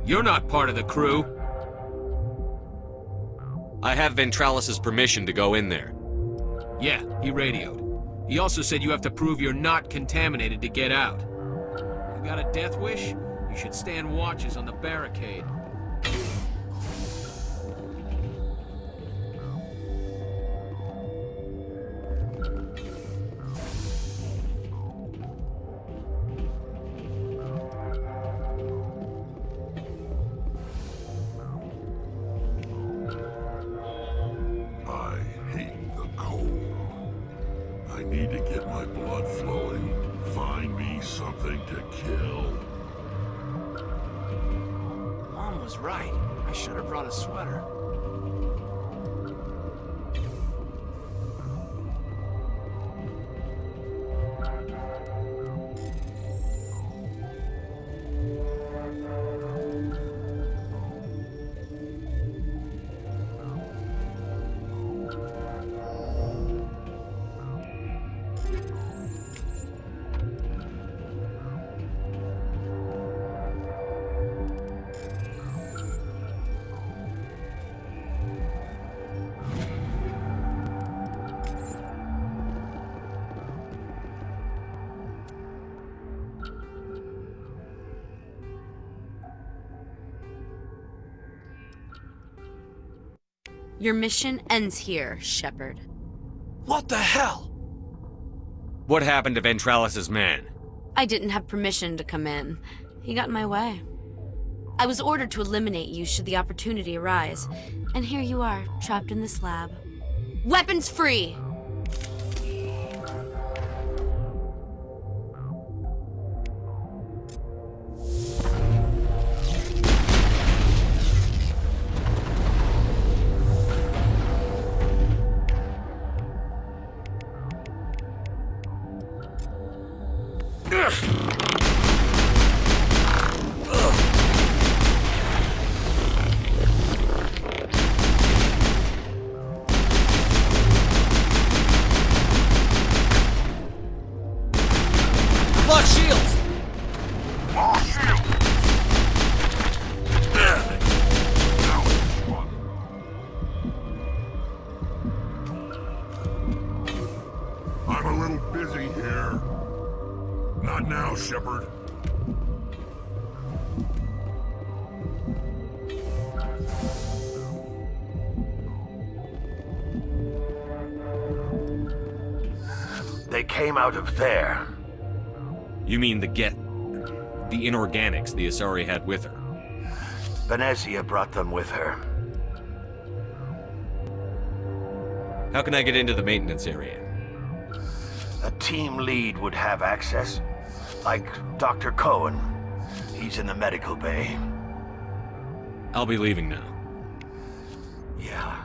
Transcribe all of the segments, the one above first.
You're not part of the crew. I have Ventralis's permission to go in there. Yeah, he radioed. He also said you have to prove you're not contaminated to get out. You got a death wish? You should stand watches on the barricade. I need to get my blood flowing. Find me something to kill. Mom was right. I should have brought a sweater. Your mission ends here, Shepard. What the hell? What happened to Ventralis's man? I didn't have permission to come in. He got in my way. I was ordered to eliminate you should the opportunity arise. And here you are, trapped in this lab. Weapons free! I'm a little busy here. Not now, Shepard. They came out of there. You mean the inorganics the Asari had with her? Benezia brought them with her. How can I get into the maintenance area? A team lead would have access. Like Dr. Cohen. He's in the medical bay. I'll be leaving now. Yeah.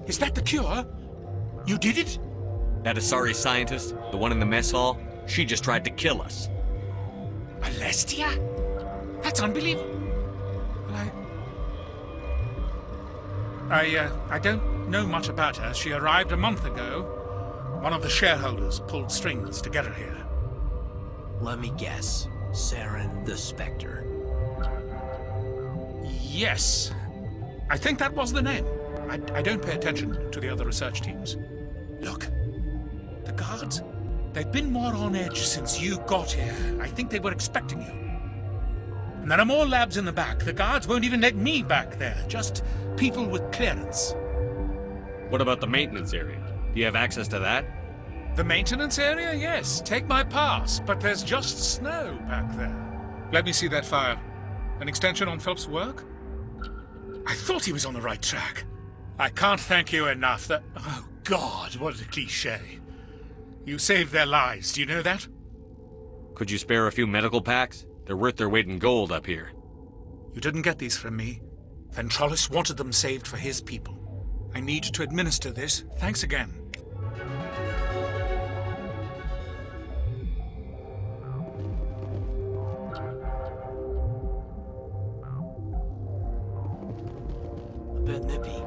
Is that the cure? You did it? That Asari scientist, the one in the mess hall, she just tried to kill us. Alestia? That's unbelievable. Well, I don't know much about her. She arrived a month ago. One of the shareholders pulled strings to get her here. Let me guess. Saren the Spectre. Yes. I think that was the name. I don't pay attention to the other research teams. Look, the guards, they've been more on edge since you got here. I think they were expecting you. And there are more labs in the back. The guards won't even let me back there. Just people with clearance. What about the maintenance area? Do you have access to that? The maintenance area? Yes. Take my pass, but there's just snow back there. Let me see that file. An extension on Phelps' work? I thought he was on the right track. I can't thank you enough that... Oh, God, what a cliché. You saved their lives, do you know that? Could you spare a few medical packs? They're worth their weight in gold up here. You didn't get these from me. Ventralis wanted them saved for his people. I need to administer this. Thanks again. A bit nippy.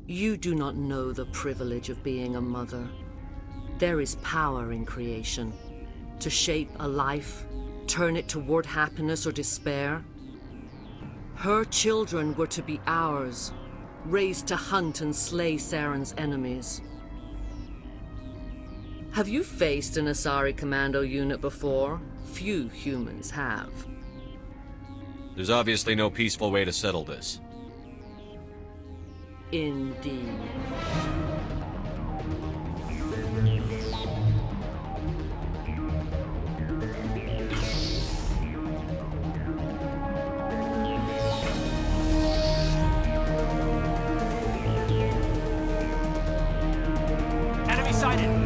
You do not know the privilege of being a mother. There is power in creation. To shape a life, turn it toward happiness or despair. Her children were to be ours, raised to hunt and slay Saren's enemies. Have you faced an Asari commando unit before? Few humans have. There's obviously no peaceful way to settle this. Indeed. Enemy sighted!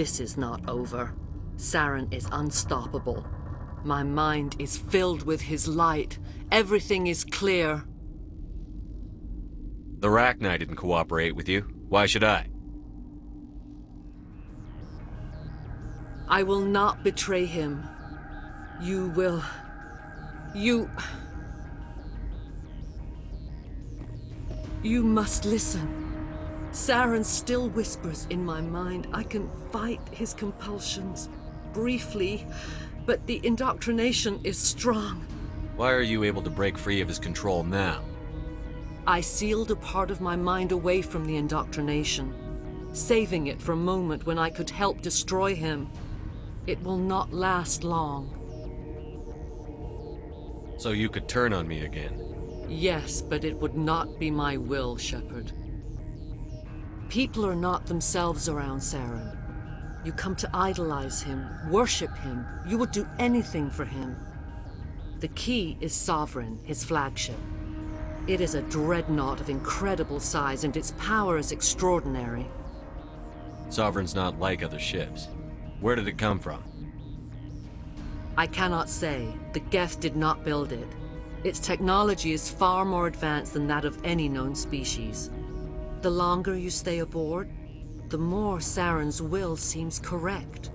This is not over. Saren is unstoppable. My mind is filled with his light. Everything is clear. The Rachni didn't cooperate with you. Why should I? I will not betray him. You will... You must listen. Saren still whispers in my mind. I can fight his compulsions, briefly, but the indoctrination is strong. Why are you able to break free of his control now? I sealed a part of my mind away from the indoctrination, saving it for a moment when I could help destroy him. It will not last long. So you could turn on me again? Yes, but it would not be my will, Shepard. People are not themselves around Saren. You come to idolize him, worship him. You would do anything for him. The key is Sovereign, his flagship. It is a dreadnought of incredible size, and its power is extraordinary. Sovereign's not like other ships. Where did it come from? I cannot say. The Geth did not build it. Its technology is far more advanced than that of any known species. The longer you stay aboard, the more Saren's will seems correct.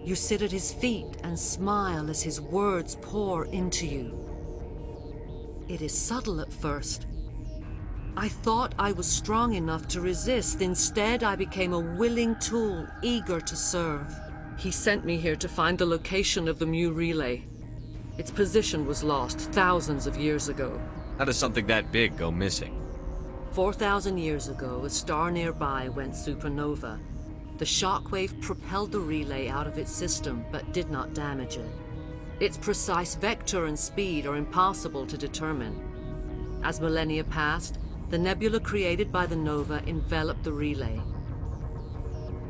You sit at his feet and smile as his words pour into you. It is subtle at first. I thought I was strong enough to resist. Instead, I became a willing tool, eager to serve. He sent me here to find the location of the Mu relay. Its position was lost thousands of years ago. How does something that big go missing? 4,000 years ago, a star nearby went supernova. The shockwave propelled the relay out of its system, but did not damage it. Its precise vector and speed are impossible to determine. As millennia passed, the nebula created by the nova enveloped the relay.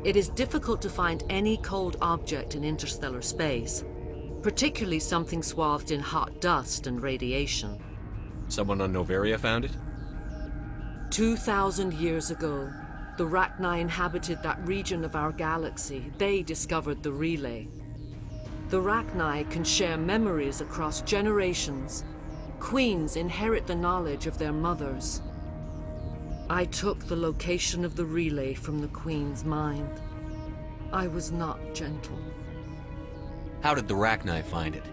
It is difficult to find any cold object in interstellar space, particularly something swathed in hot dust and radiation. Someone on Noveria found it? 2,000 years ago, the Rachni inhabited that region of our galaxy. They discovered the relay. The Rachni can share memories across generations. Queens inherit the knowledge of their mothers. I took the location of the relay from the Queen's mind. I was not gentle. How did the Rachni find it?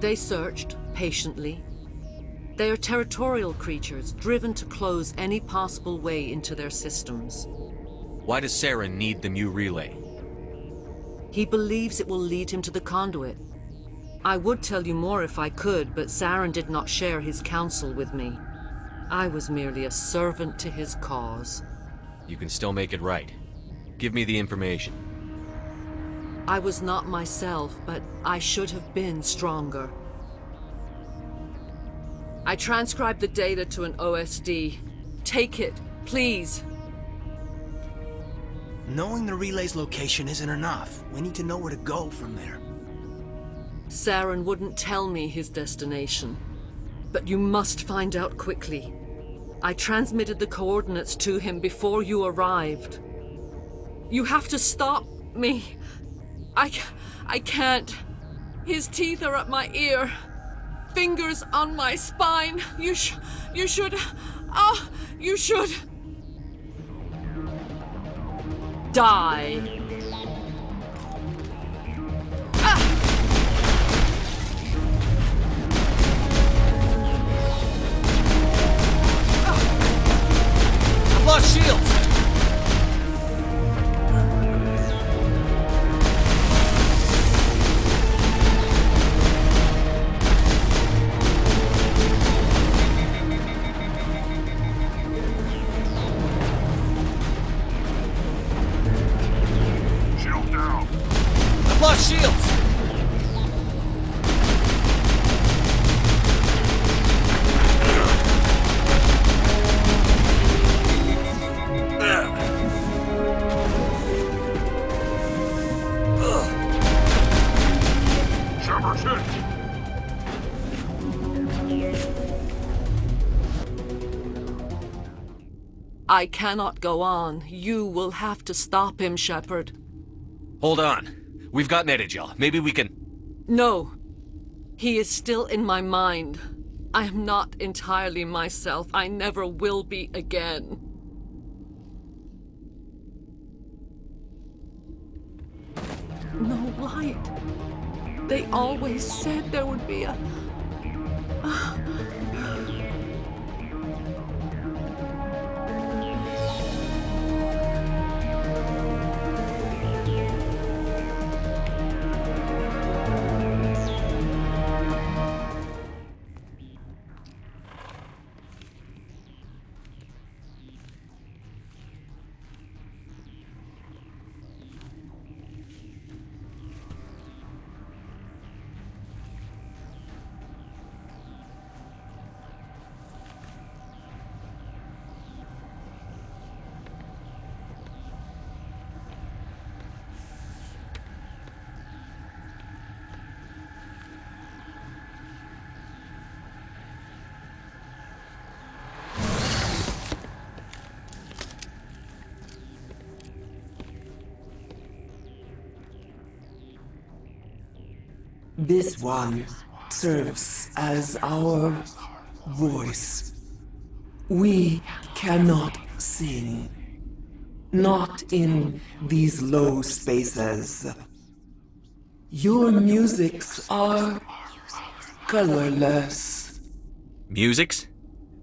They searched, patiently. They are territorial creatures, driven to close any possible way into their systems. Why does Saren need the Mu relay? He believes it will lead him to the conduit. I would tell you more if I could, but Saren did not share his counsel with me. I was merely a servant to his cause. You can still make it right. Give me the information. I was not myself, but I should have been stronger. I transcribed the data to an OSD. Take it, please. Knowing the relay's location isn't enough. We need to know where to go from there. Saren wouldn't tell me his destination. But you must find out quickly. I transmitted the coordinates to him before you arrived. You have to stop me. I can't. His teeth are at my ear. Fingers on my spine. You should... you should... die. I've lost shields! Shield down. I've lost shields! Shepard's hit. I cannot go on. You will have to stop him, Shepard. Hold on. We've got Netagel. Maybe we can... No. He is still in my mind. I am not entirely myself. I never will be again. No light. They always said there would be a... This one serves as our voice. We cannot sing. Not in these low spaces. Your musics are colorless. Musics?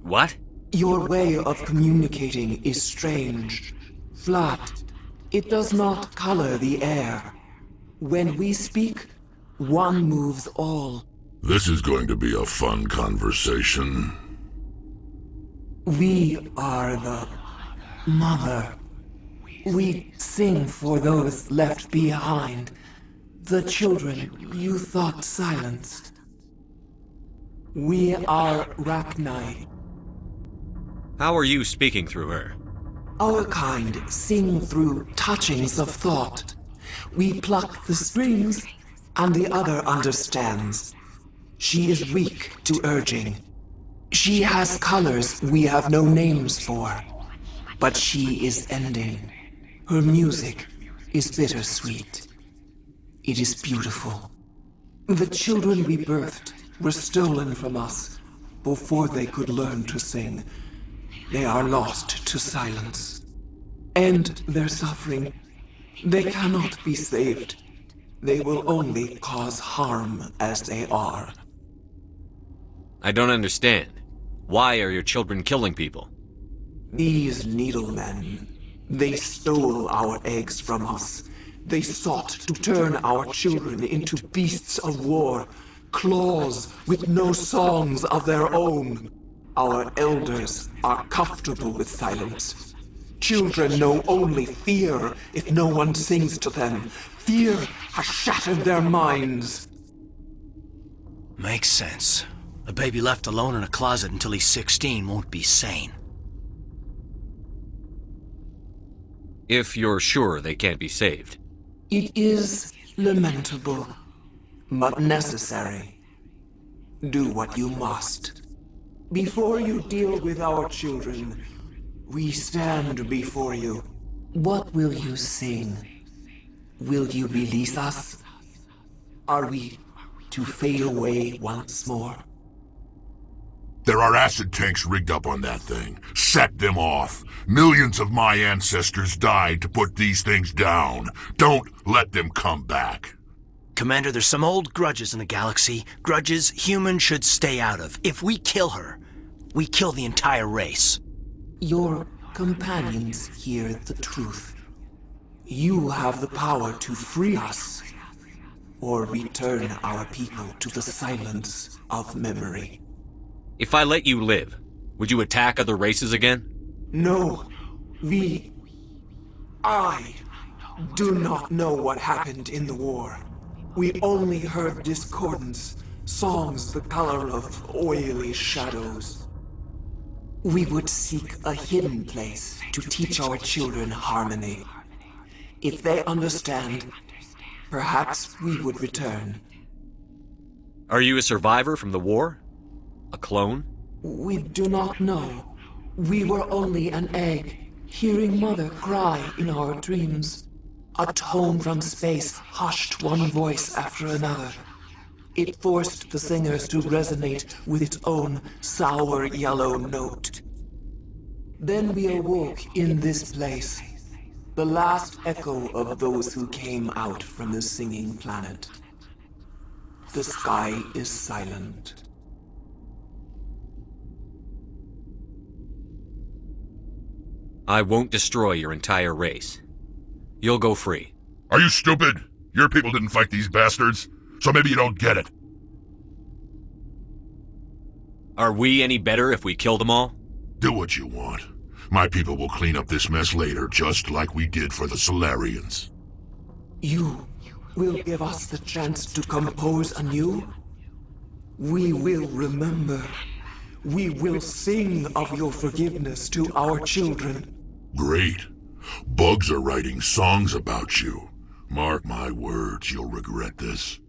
What? Your way of communicating is strange. Flat. It does not color the air. When we speak, one moves all. This is going to be a fun conversation. We are the mother. We sing for those left behind. The children you thought silenced. We are Rachni. How are you speaking through her? Our kind sing through touchings of thought. We pluck the strings, and the other understands. She is weak to urging. She has colors we have no names for. But she is ending. Her music is bittersweet. It is beautiful. The children we birthed were stolen from us before they could learn to sing. They are lost to silence. And their suffering, they cannot be saved. They will only cause harm as they are. I don't understand. Why are your children killing people? These needlemen, they stole our eggs from us. They sought to turn our children into beasts of war, claws with no songs of their own. Our elders are comfortable with silence. Children know only fear if no one sings to them. Fear has shattered their minds. Makes sense. A baby left alone in a closet until he's 16 won't be sane. If you're sure they can't be saved. It is lamentable, but necessary. Do what you must. Before you deal with our children, we stand before you. What will you sing? Will you release us? Are we to fade away once more? There are acid tanks rigged up on that thing. Set them off. Millions of my ancestors died to put these things down. Don't let them come back. Commander, there's some old grudges in the galaxy. Grudges humans should stay out of. If we kill her, we kill the entire race. Your companions hear the truth. You have the power to free us, or return our people to the silence of memory. If I let you live, would you attack other races again? No, I do not know what happened in the war. We only heard discordance, songs the color of oily shadows. We would seek a hidden place to teach our children harmony. If they understand, perhaps we would return. Are you a survivor from the war? A clone? We do not know. We were only an egg. Hearing Mother cry in our dreams. A tone from space hushed one voice after another. It forced the singers to resonate with its own sour yellow note. Then we awoke in this place, the last echo of those who came out from the singing planet. The sky is silent. I won't destroy your entire race. You'll go free. Are you stupid? Your people didn't fight these bastards, so maybe you don't get it. Are we any better if we kill them all? Do what you want. My people will clean up this mess later, just like we did for the Solarians. You will give us the chance to compose anew? We will remember. We will sing of your forgiveness to our children. Great. Bugs are writing songs about you. Mark my words, you'll regret this.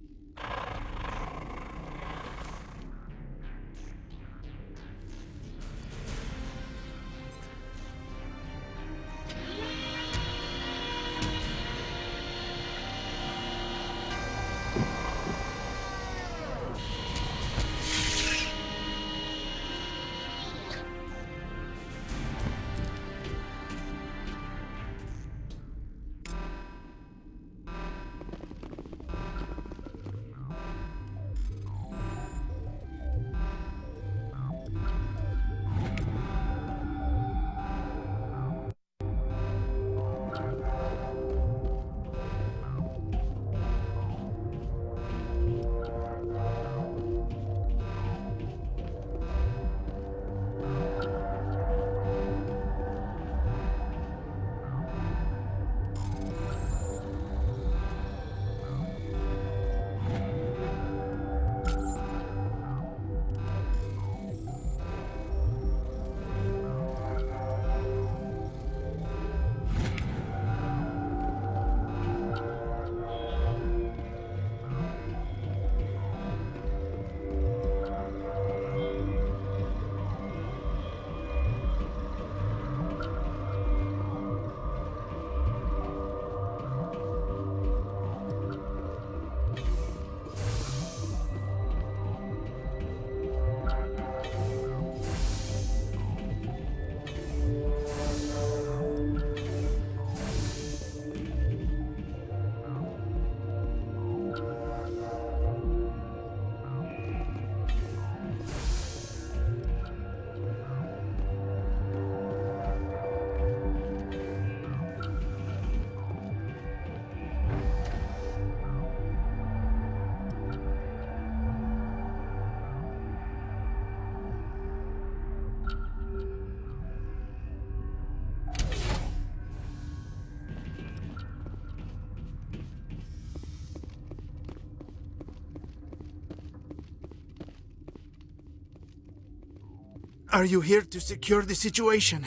Are you here to secure the situation?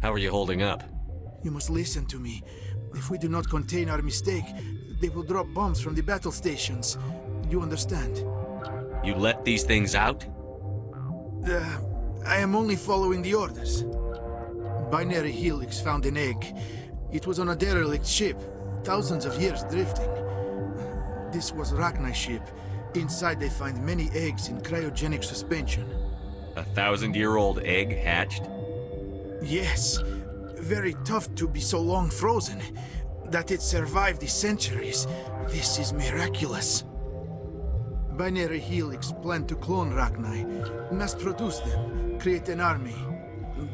How are you holding up? You must listen to me. If we do not contain our mistake, they will drop bombs from the battle stations. You understand? You let these things out? I am only following the orders. Binary Helix found an egg. It was on a derelict ship, thousands of years drifting. This was Rachni's ship. Inside they find many eggs in cryogenic suspension. 1,000-year-old egg hatched? Yes. Very tough to be so long frozen. That it survived the centuries. This is miraculous. Binary Helix planned to clone Rachni, mass produce them, create an army.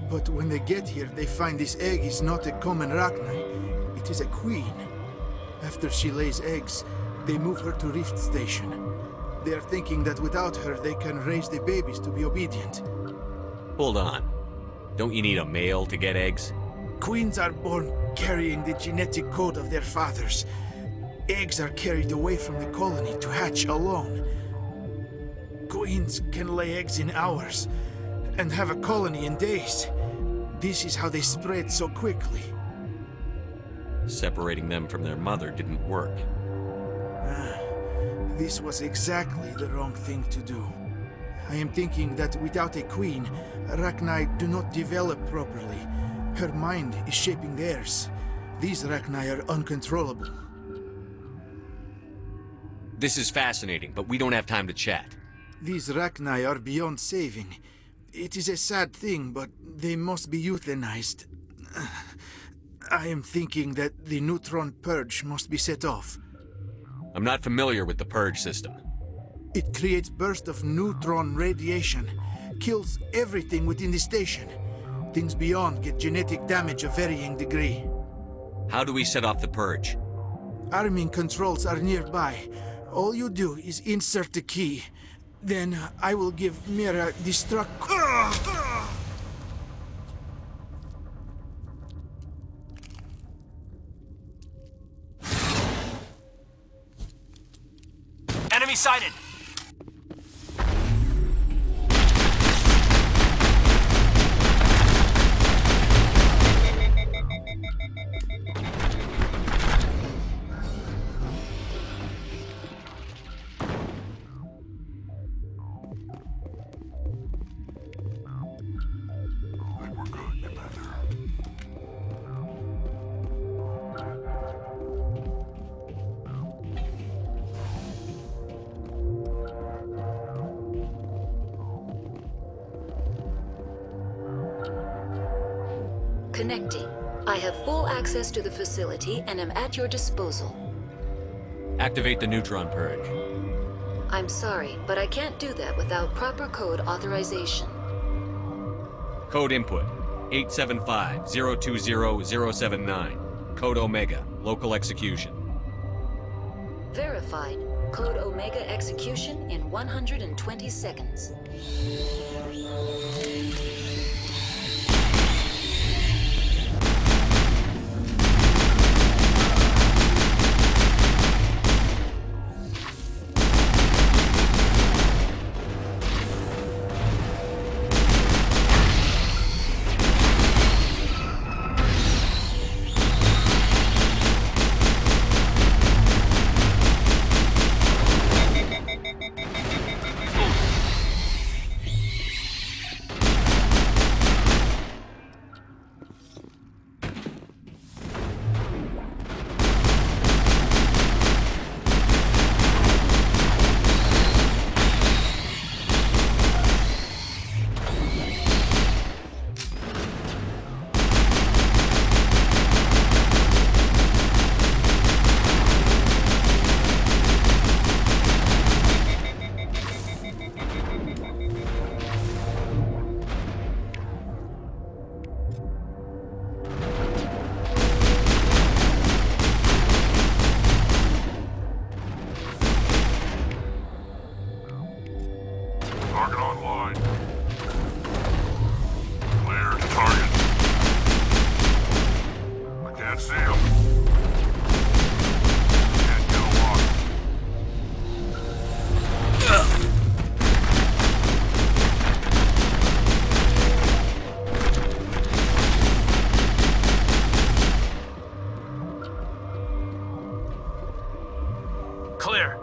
But when they get here, they find this egg is not a common Rachni. It is a queen. After she lays eggs, they move her to Rift Station. They are thinking that without her, they can raise the babies to be obedient. Hold on. Don't you need a male to get eggs? Queens are born carrying the genetic code of their fathers. Eggs are carried away from the colony to hatch alone. Queens can lay eggs in hours and have a colony in days. This is how they spread so quickly. Separating them from their mother didn't work. This was exactly the wrong thing to do. I am thinking that without a queen, Rachni do not develop properly. Her mind is shaping theirs. These Rachni are uncontrollable. This is fascinating, but we don't have time to chat. These Rachni are beyond saving. It is a sad thing, but they must be euthanized. I am thinking that the neutron purge must be set off. I'm not familiar with the purge system. It creates bursts of neutron radiation, kills everything within the station. Things beyond get genetic damage of varying degree. How do we set off the purge? Arming controls are nearby. All you do is insert the key. Then I will give Mira destruct... Enemy sighted! Connecting. I have full access to the facility and am at your disposal. Activate the neutron purge. I'm sorry, but I can't do that without proper code authorization. Code input 875-020-079. Code Omega. Local execution. Verified. Code Omega execution in 120 seconds. Target online. Clear to target. I can't see him. Can't get a lock. Clear.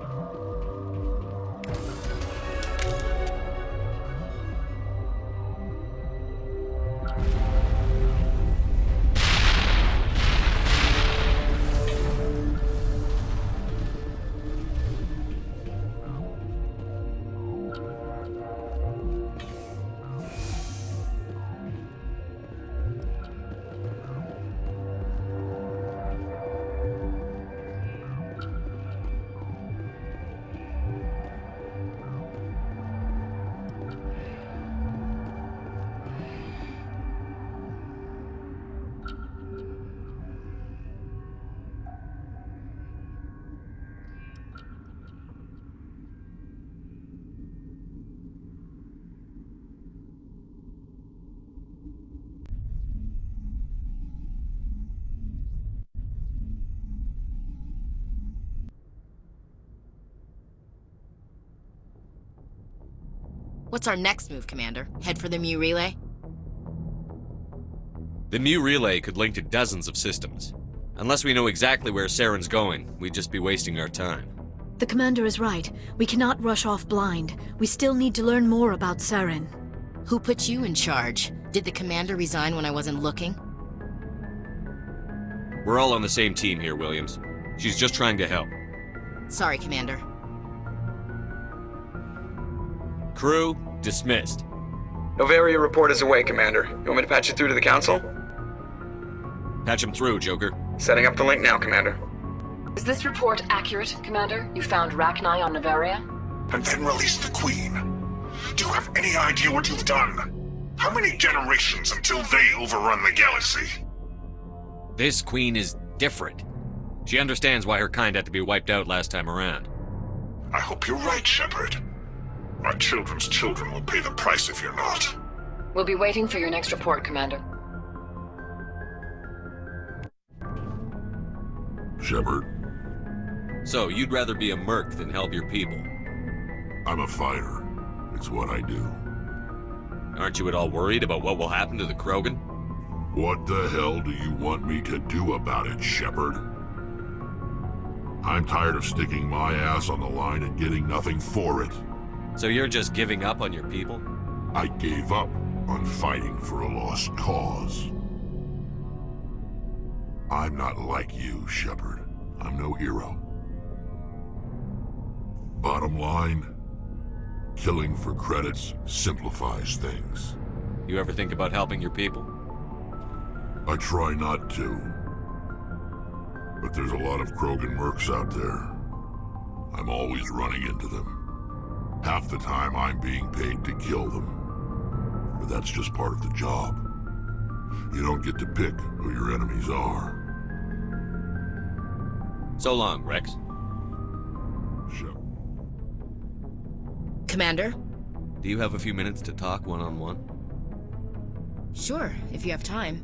What's our next move, Commander? Head for the Mu relay? The Mu relay could link to dozens of systems. Unless we know exactly where Saren's going, we'd just be wasting our time. The Commander is right. We cannot rush off blind. We still need to learn more about Saren. Who put you in charge? Did the Commander resign when I wasn't looking? We're all on the same team here, Williams. She's just trying to help. Sorry, Commander. Crew, dismissed. Noveria report is away, Commander. You want me to patch you through to the Council? Patch him through, Joker. Setting up the link now, Commander. Is this report accurate, Commander? You found Rachni on Noveria? And then release the Queen. Do you have any idea what you've done? How many generations until they overrun the galaxy? This Queen is different. She understands why her kind had to be wiped out last time around. I hope you're right, Shepard. Our children's children will pay the price if you're not. We'll be waiting for your next report, Commander. Shepard. So, you'd rather be a merc than help your people? I'm a fighter. It's what I do. Aren't you at all worried about what will happen to the Krogan? What the hell do you want me to do about it, Shepard? I'm tired of sticking my ass on the line and getting nothing for it. So you're just giving up on your people? I gave up on fighting for a lost cause. I'm not like you, Shepard. I'm no hero. Bottom line, killing for credits simplifies things. You ever think about helping your people? I try not to. But there's a lot of Krogan mercs out there. I'm always running into them. Half the time I'm being paid to kill them. But that's just part of the job. You don't get to pick who your enemies are. So long, Rex. Commander? Do you have a few minutes to talk one-on-one? Sure, if you have time.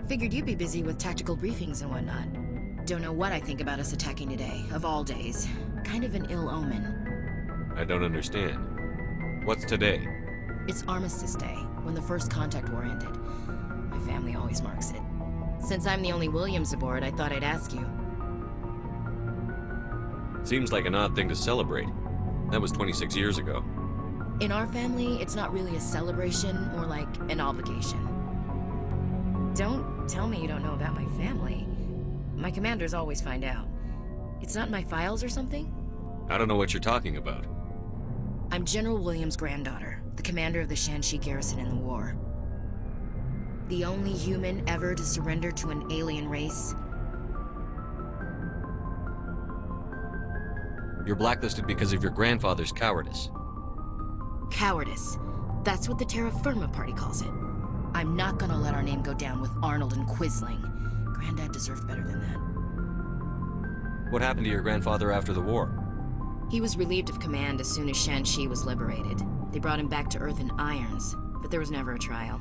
Figured you'd be busy with tactical briefings and whatnot. Don't know what I think about us attacking today, of all days. Kind of an ill omen. I don't understand. What's today? It's Armistice Day, when the First Contact War ended. My family always marks it. Since I'm the only Williams aboard, I thought I'd ask you. Seems like an odd thing to celebrate. That was 26 years ago. In our family, it's not really a celebration, more like an obligation. Don't tell me you don't know about my family. My commanders always find out. It's not in my files or something? I don't know what you're talking about. I'm General Williams' granddaughter, the commander of the Shanxi garrison in the war. The only human ever to surrender to an alien race. You're blacklisted because of your grandfather's cowardice. Cowardice. That's what the Terra Firma Party calls it. I'm not gonna let our name go down with Arnold and Quisling. Granddad deserved better than that. What happened to your grandfather after the war? He was relieved of command as soon as Shanxi was liberated. They brought him back to Earth in irons, but there was never a trial.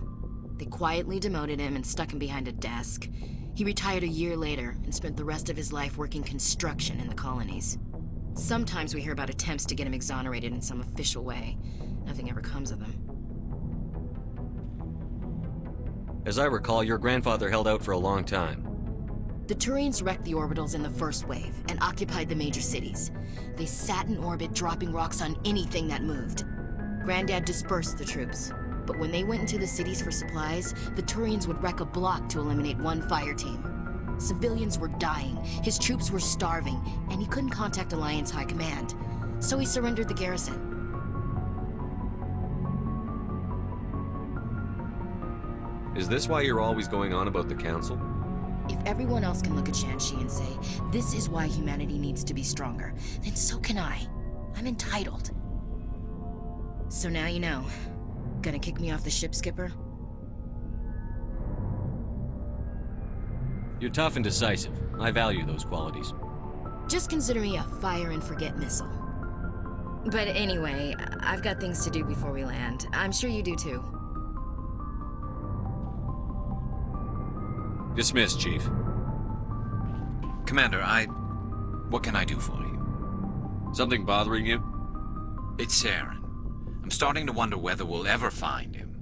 They quietly demoted him and stuck him behind a desk. He retired a year later and spent the rest of his life working construction in the colonies. Sometimes we hear about attempts to get him exonerated in some official way. Nothing ever comes of them. As I recall, your grandfather held out for a long time. The Turians wrecked the orbitals in the first wave and occupied the major cities. They sat in orbit, dropping rocks on anything that moved. Granddad dispersed the troops, but when they went into the cities for supplies, the Turians would wreck a block to eliminate one fire team. Civilians were dying, his troops were starving, and he couldn't contact Alliance High Command. So he surrendered the garrison. Is this why you're always going on about the Council? If everyone else can look at Shanxi and say, this is why humanity needs to be stronger, then so can I. I'm entitled. So now you know. Gonna kick me off the ship, Skipper? You're tough and decisive. I value those qualities. Just consider me a fire and forget missile. But anyway, I've got things to do before we land. I'm sure you do too. Dismissed, Chief. Commander, what can I do for you? Something bothering you? It's Saren. I'm starting to wonder whether we'll ever find him.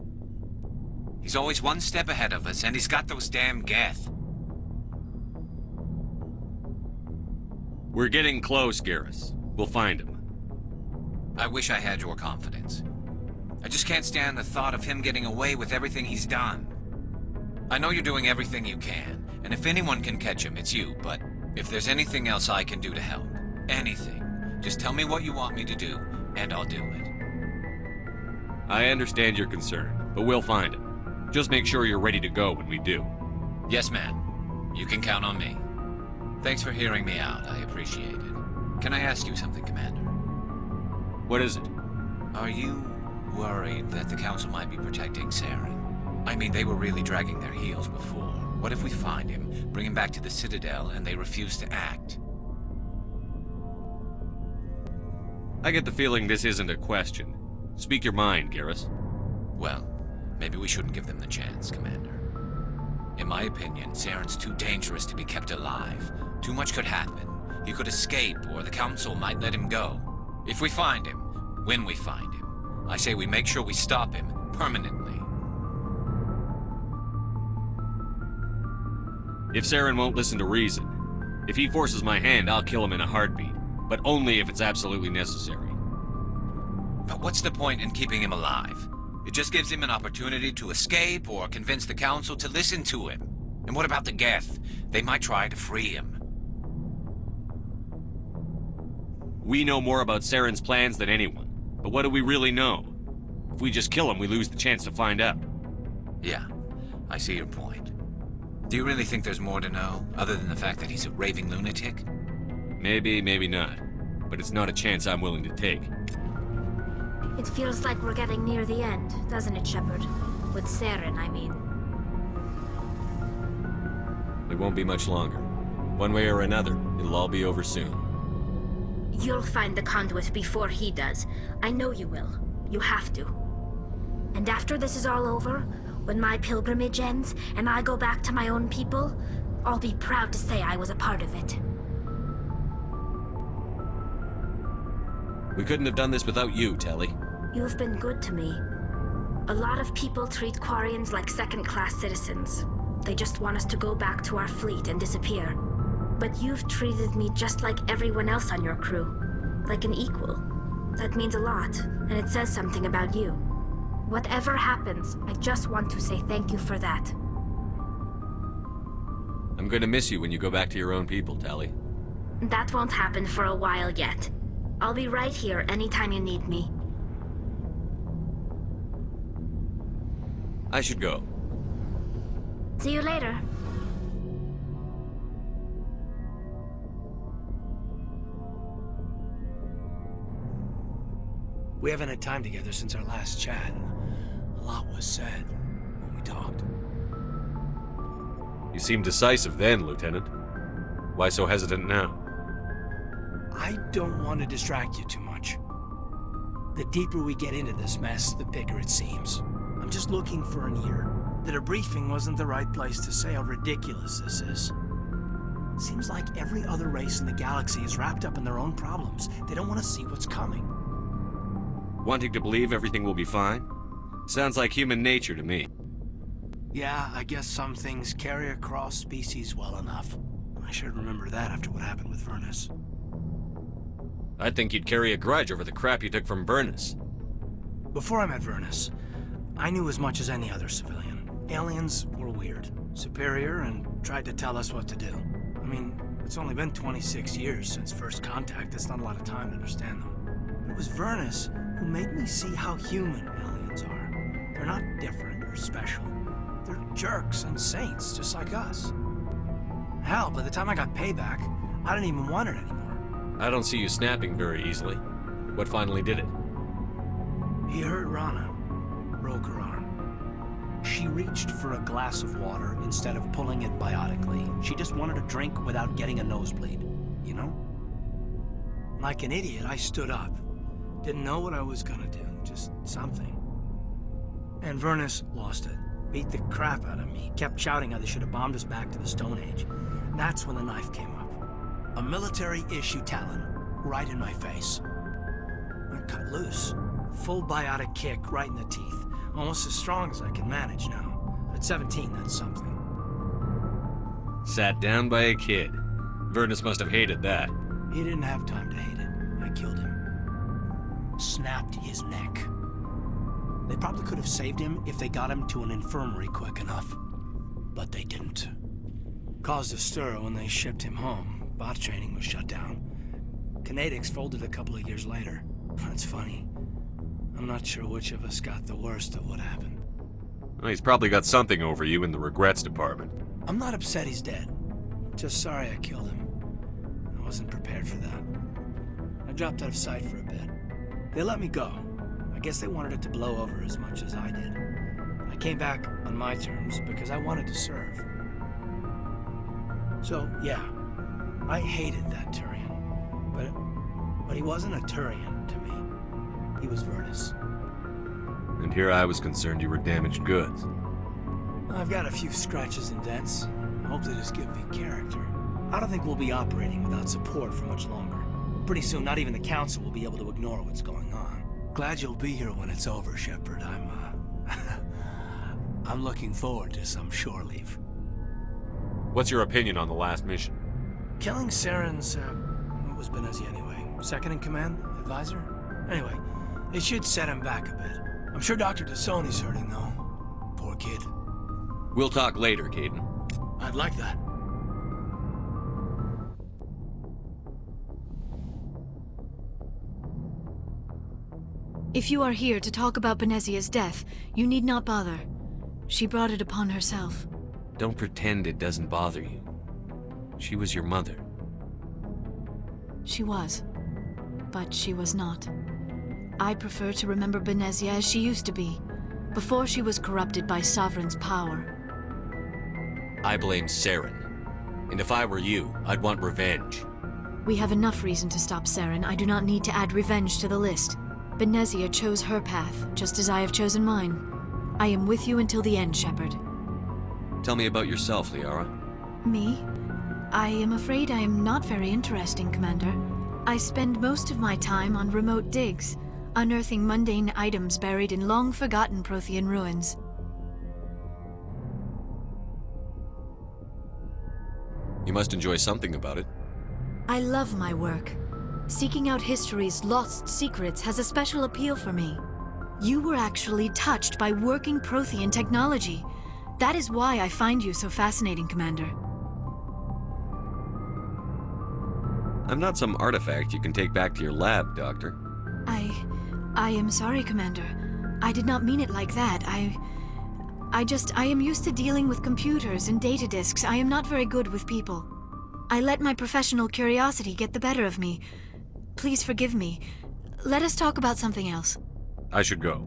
He's always one step ahead of us, and he's got those damn Geth. We're getting close, Garrus. We'll find him. I wish I had your confidence. I just can't stand the thought of him getting away with everything he's done. I know you're doing everything you can, and if anyone can catch him, it's you, but if there's anything else I can do to help, anything, just tell me what you want me to do, and I'll do it. I understand your concern, but we'll find him. Just make sure you're ready to go when we do. Yes, ma'am. You can count on me. Thanks for hearing me out. I appreciate it. Can I ask you something, Commander? What is it? Are you worried that the Council might be protecting Saren? I mean, they were really dragging their heels before. What if we find him, bring him back to the Citadel, and they refuse to act? I get the feeling this isn't a question. Speak your mind, Garrus. Well, maybe we shouldn't give them the chance, Commander. In my opinion, Saren's too dangerous to be kept alive. Too much could happen. He could escape, or the Council might let him go. If we find him, when we find him, I say we make sure we stop him permanently. If Saren won't listen to reason, if he forces my hand, I'll kill him in a heartbeat. But only if it's absolutely necessary. But what's the point in keeping him alive? It just gives him an opportunity to escape or convince the Council to listen to him. And what about the Geth? They might try to free him. We know more about Saren's plans than anyone. But what do we really know? If we just kill him, we lose the chance to find out. Yeah, I see your point. Do you really think there's more to know, other than the fact that he's a raving lunatic? Maybe, maybe not. But it's not a chance I'm willing to take. It feels like we're getting near the end, doesn't it, Shepard? With Saren, I mean. It won't be much longer. One way or another, it'll all be over soon. You'll find the conduit before he does. I know you will. You have to. And after this is all over, when my pilgrimage ends, and I go back to my own people, I'll be proud to say I was a part of it. We couldn't have done this without you, Telly. You've been good to me. A lot of people treat Quarians like second-class citizens. They just want us to go back to our fleet and disappear. But you've treated me just like everyone else on your crew. Like an equal. That means a lot, and it says something about you. Whatever happens, I just want to say thank you for that. I'm gonna miss you when you go back to your own people, Tally. That won't happen for a while yet. I'll be right here anytime you need me. I should go. See you later. We haven't had time together since our last chat. A lot was said when we talked. You seemed decisive then, Lieutenant. Why so hesitant now? I don't want to distract you too much. The deeper we get into this mess, the bigger it seems. I'm just looking for an ear. The debriefing wasn't the right place to say how ridiculous this is. Seems like every other race in the galaxy is wrapped up in their own problems. They don't want to see what's coming. Wanting to believe everything will be fine? Sounds like human nature to me. Yeah, I guess some things carry across species well enough. I should remember that after what happened with Vernus. I think you'd carry a grudge over the crap you took from Vernus. Before I met Vernus, I knew as much as any other civilian. Aliens were weird, superior, and tried to tell us what to do. I mean, it's only been 26 years since first contact. That's not a lot of time to understand them. It was Vernus who made me see how human aliens are. They're not different or special. They're jerks and saints, just like us. Hell, by the time I got payback, I didn't even want it anymore. I don't see you snapping very easily. What finally did it? He hurt Rana. Broke her arm. She reached for a glass of water instead of pulling it biotically. She just wanted a drink without getting a nosebleed, you know? Like an idiot, I stood up. Didn't know what I was gonna do, just something. And Vernus lost it. Beat the crap out of me. Kept shouting how they should have bombed us back to the Stone Age. And that's when the knife came up. A military-issue talon, right in my face. I cut loose. Full biotic kick right in the teeth. Almost as strong as I can manage now. At 17, that's something. Sat down by a kid. Vernus must have hated that. He didn't have time to hate it. I killed him. Snapped his neck. They probably could have saved him if they got him to an infirmary quick enough. but they didn't. Caused a stir when they shipped him home. Bot training was shut down. Kinetics folded a couple of years later. That's funny. I'm not sure which of us got the worst of what happened. Well, he's probably got something over you in the regrets department. I'm not upset he's dead. Just sorry I killed him. I wasn't prepared for that. I dropped out of sight for a bit. They let me go. I guess they wanted it to blow over as much as I did. I came back on my terms because I wanted to serve. So, yeah, I hated that Turian. But he wasn't a Turian to me. He was Virtus. And here I was concerned you were damaged goods. I've got a few scratches and dents. I hope they just give me character. I don't think we'll be operating without support for much longer. Pretty soon, not even the Council will be able to ignore what's going on. Glad you'll be here when it's over, Shepard. I'm looking forward to some shore leave. What's your opinion on the last mission? Killing Saren's, what was Benezia anyway? Second in command? Advisor? Anyway, it should set him back a bit. I'm sure Dr. Tassoni's hurting, though. Poor kid. We'll talk later, Caden. I'd like that. If you are here to talk about Benezia's death, you need not bother. She brought it upon herself. Don't pretend it doesn't bother you. She was your mother. She was. But she was not. I prefer to remember Benezia as she used to be, before she was corrupted by Sovereign's power. I blame Saren. And if I were you, I'd want revenge. We have enough reason to stop Saren. I do not need to add revenge to the list. Benezia chose her path, just as I have chosen mine. I am with you until the end, Shepard. Tell me about yourself, Liara. Me? I am afraid I am not very interesting, Commander. I spend most of my time on remote digs, unearthing mundane items buried in long-forgotten Prothean ruins. You must enjoy something about it. I love my work. Seeking out history's lost secrets has a special appeal for me. You were actually touched by working Prothean technology. That is why I find you so fascinating, Commander. I'm not some artifact you can take back to your lab, Doctor. I am sorry, Commander. I did not mean it like that. I am used to dealing with computers and data disks. I am not very good with people. I let my professional curiosity get the better of me. Please forgive me. Let us talk about something else. I should go.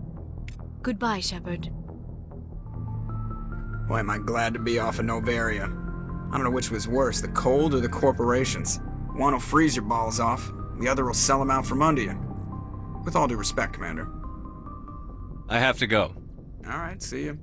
Goodbye, Shepard. Boy, am I glad to be off of Noveria. I don't know which was worse, the cold or the corporations. One will freeze your balls off, the other will sell them out from under you. With all due respect, Commander. I have to go. All right, see you.